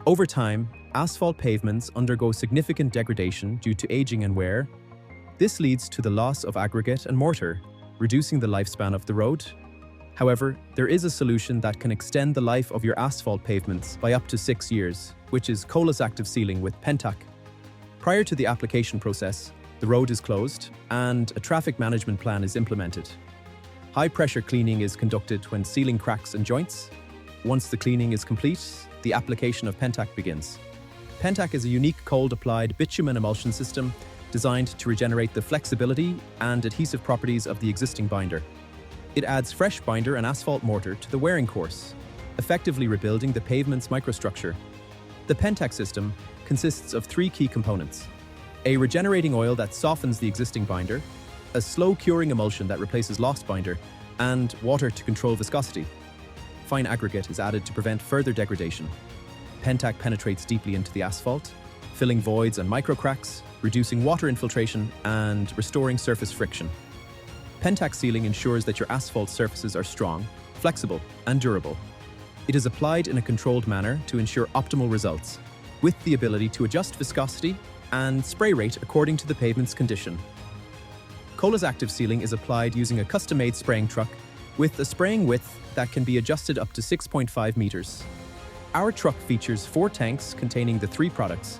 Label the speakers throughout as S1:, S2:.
S1: Over time, asphalt pavements undergo significant degradation due to aging and wear. This leads to the loss of aggregate and mortar, reducing the lifespan of the road. However, there is a solution that can extend the life of your asphalt pavements by up to 6 years, which is Colas active sealing with PenTack. Prior to the application process, the road is closed and a traffic management plan is implemented. High-pressure cleaning is conducted when sealing cracks and joints. Once the cleaning is complete, the application of PenTack begins. PenTack is a unique cold-applied bitumen emulsion system designed to regenerate the flexibility and adhesive properties of the existing binder. It adds fresh binder and asphalt mortar to the wearing course, effectively rebuilding the pavement's microstructure. The PenTack system consists of 3 key components: a regenerating oil that softens the existing binder, a slow-curing emulsion that replaces lost binder, and water to control viscosity. Fine aggregate is added to prevent further degradation. PenTack penetrates deeply into the asphalt, filling voids and microcracks, reducing water infiltration and restoring surface friction. PenTack sealing ensures that your asphalt surfaces are strong, flexible, and durable. It is applied in a controlled manner to ensure optimal results, with the ability to adjust viscosity and spray rate according to the pavement's condition. Colas active sealing is applied using a custom-made spraying truck with a spraying width that can be adjusted up to 6.5 meters. Our truck features 4 tanks containing the 3 products: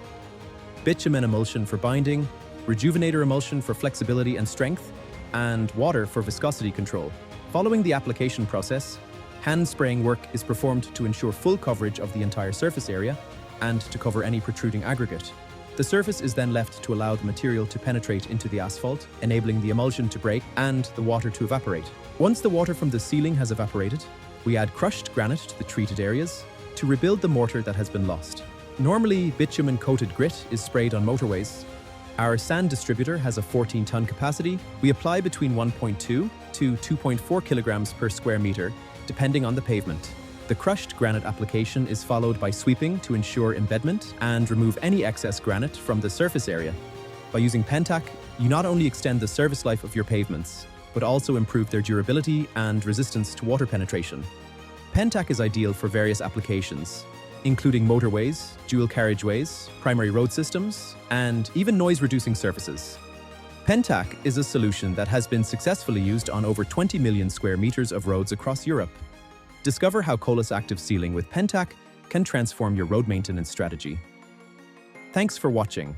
S1: bitumen emulsion for binding, rejuvenator emulsion for flexibility and strength, and water for viscosity control. Following the application process, hand spraying work is performed to ensure full coverage of the entire surface area and to cover any protruding aggregate. The surface is then left to allow the material to penetrate into the asphalt, enabling the emulsion to break and the water to evaporate. Once the water from the sealing has evaporated, we add crushed granite to the treated areas to rebuild the mortar that has been lost. Normally, bitumen-coated grit is sprayed on motorways. Our sand distributor has a 14-ton capacity. We apply between 1.2 to 2.4 kilograms per square meter, depending on the pavement. The crushed granite application is followed by sweeping to ensure embedment and remove any excess granite from the surface area. By using PenTack, you not only extend the service life of your pavements, but also improve their durability and resistance to water penetration. PenTack is ideal for various applications, including motorways, dual carriageways, primary road systems, and even noise-reducing surfaces. PenTack is a solution that has been successfully used on over 20 million square meters of roads across Europe. Discover how Colas active sealing with PenTack can transform your road maintenance strategy. Thanks for watching.